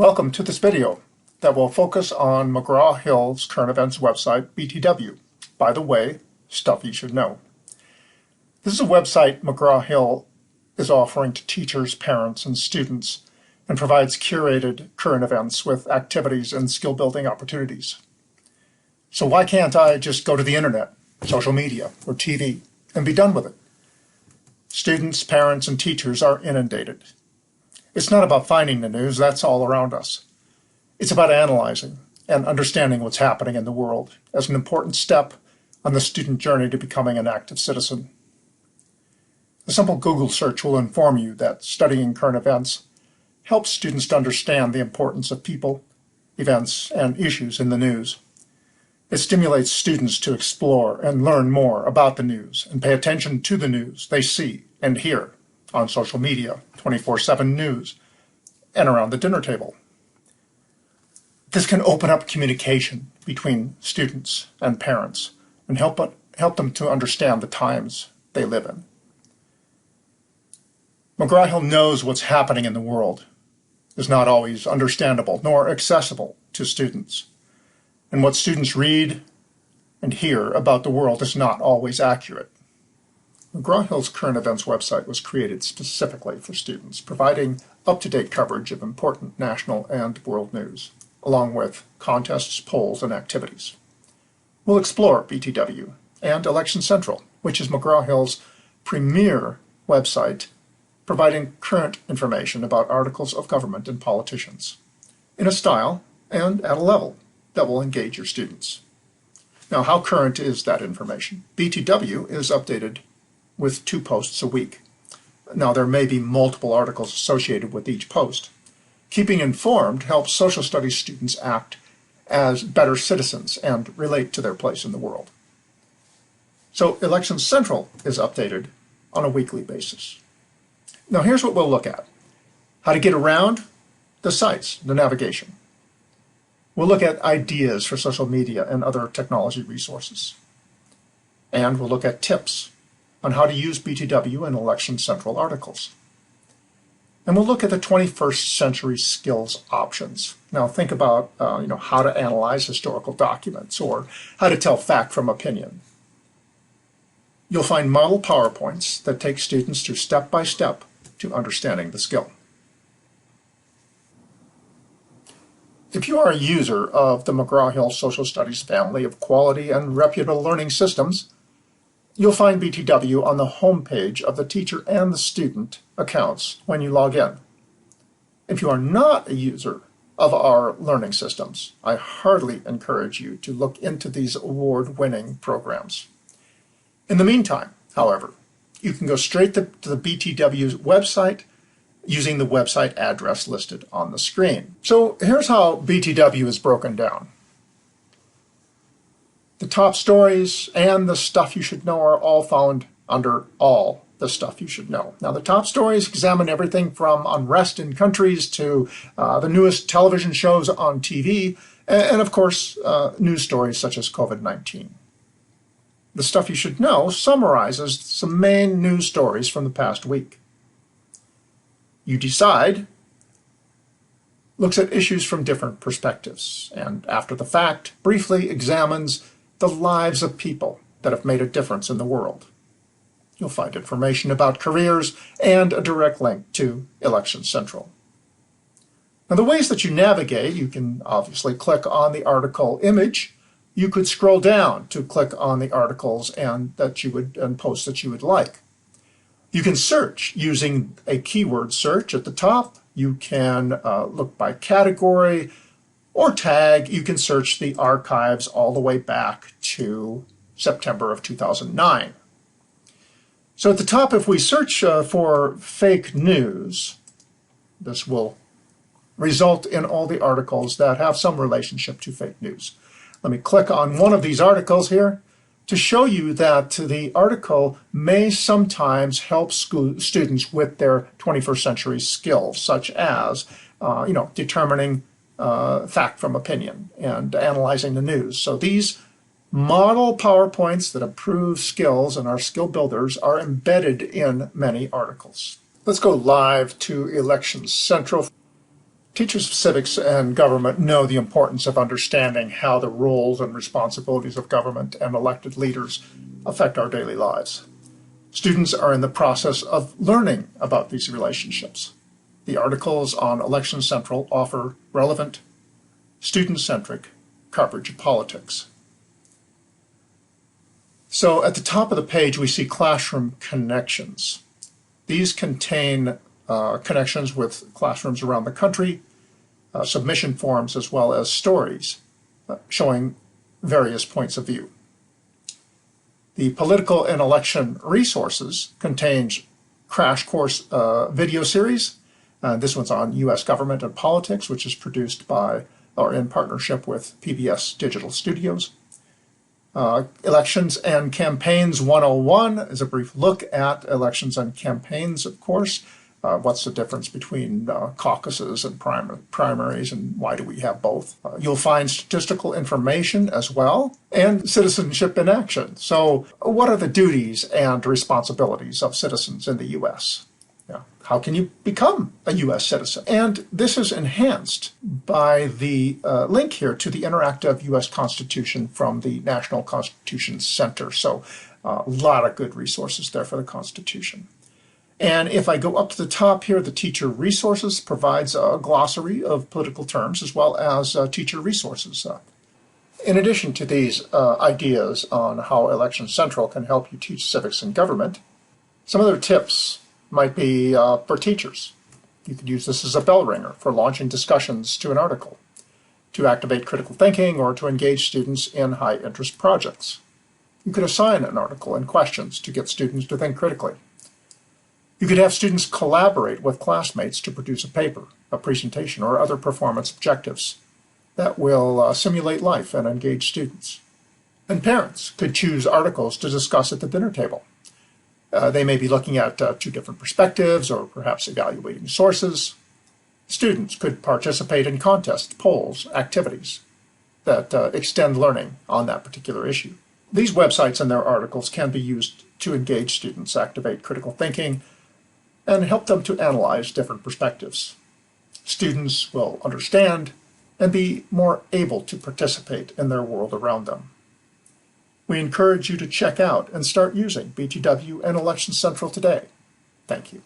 Welcome to this video that will focus on McGraw-Hill's current events website, BTW. By the way, stuff you should know. This is a website McGraw-Hill is offering to teachers, parents, and students and provides curated current events with activities and skill-building opportunities. So why can't I just go to the internet, social media, or TV and be done with it? Students, parents, and teachers are inundated. It's not about finding the news, that's all around us. It's about analyzing and understanding what's happening in the world as an important step on the student journey to becoming an active citizen. A simple Google search will inform you that studying current events helps students to understand the importance of people, events, and issues in the news. It stimulates students to explore and learn more about the news and pay attention to the news they see and hear on social media, 24/7 news, and around the dinner table. This can open up communication between students and parents and help them to understand the times they live in. McGraw-Hill knows what's happening in the world is not always understandable nor accessible to students. And what students read and hear about the world is not always accurate. McGraw-Hill's current events website was created specifically for students, providing up-to-date coverage of important national and world news, along with contests, polls, and activities. We'll explore BTW and Election Central, which is McGraw-Hill's premier website, providing current information about articles of government and politicians, in a style and at a level that will engage your students. Now, how current is that information? BTW is updated with 2 posts a week. Now, there may be multiple articles associated with each post. Keeping informed helps social studies students act as better citizens and relate to their place in the world. So, Election Central is updated on a weekly basis. Now, here's what we'll look at. How to get around the sites, the navigation. We'll look at ideas for social media and other technology resources. And we'll look at tips on how to use BTW and Election Central articles. And we'll look at the 21st century skills options. Now think about how to analyze historical documents or how to tell fact from opinion. You'll find model PowerPoints that take students through step by step to understanding the skill. If you are a user of the McGraw-Hill Social Studies family of quality and reputable learning systems, you'll find BTW on the home page of the teacher and the student accounts when you log in. If you are not a user of our learning systems, I heartily encourage you to look into these award-winning programs. In the meantime, however, you can go straight to the BTW's website using the website address listed on the screen. So here's how BTW is broken down. The top stories and the stuff you should know are all found under all the stuff you should know. Now, the top stories examine everything from unrest in countries to the newest television shows on TV, and of course, news stories such as COVID-19. The stuff you should know summarizes some main news stories from the past week. You decide looks at issues from different perspectives, and after the fact, briefly examines the lives of people that have made a difference in the world. You'll find information about careers and a direct link to Election Central. Now, the ways that you navigate, you can obviously click on the article image. You could scroll down to click on the articles and posts that you would like. You can search using a keyword search at the top. You can look by category or tag. You can search the archives all the way back to September of 2009. So at the top, if we search for fake news, this will result in all the articles that have some relationship to fake news. Let me click on one of these articles here to show you that the article may sometimes help students with their 21st century skills, such as determining fact from opinion and analyzing the news. So these model PowerPoints that improve skills and are skill builders are embedded in many articles. Let's go live to Election Central. Teachers of civics and government know the importance of understanding how the roles and responsibilities of government and elected leaders affect our daily lives. Students are in the process of learning about these relationships. The articles on Election Central offer relevant, student-centric coverage of politics. So at the top of the page, we see classroom connections. These contain connections with classrooms around the country, submission forms, as well as stories showing various points of view. The Political and Election Resources contains crash course video series. This one's on U.S. government and politics, which is produced by or in partnership with PBS Digital Studios. Elections and Campaigns 101 is a brief look at elections and campaigns, of course. What's the difference between caucuses and primaries, and why do we have both? You'll find statistical information as well, and citizenship in action. So what are the duties and responsibilities of citizens in the U.S.? How can you become a U.S. citizen? And this is enhanced by the link here to the interactive U.S. Constitution from the National Constitution Center. So a lot of good resources there for the Constitution. And if I go up to the top here, the Teacher Resources provides a glossary of political terms as well as teacher resources. In addition to these ideas on how Election Central can help you teach civics and government, some other tips might be for teachers. You could use this as a bell ringer for launching discussions to an article, to activate critical thinking, or to engage students in high-interest projects. You could assign an article and questions to get students to think critically. You could have students collaborate with classmates to produce a paper, a presentation, or other performance objectives that will simulate life and engage students. And parents could choose articles to discuss at the dinner table. They may be looking at two different perspectives or perhaps evaluating sources. Students could participate in contests, polls, activities that extend learning on that particular issue. These websites and their articles can be used to engage students, activate critical thinking, and help them to analyze different perspectives. Students will understand and be more able to participate in their world around them. We encourage you to check out and start using BTW and Election Central today. Thank you.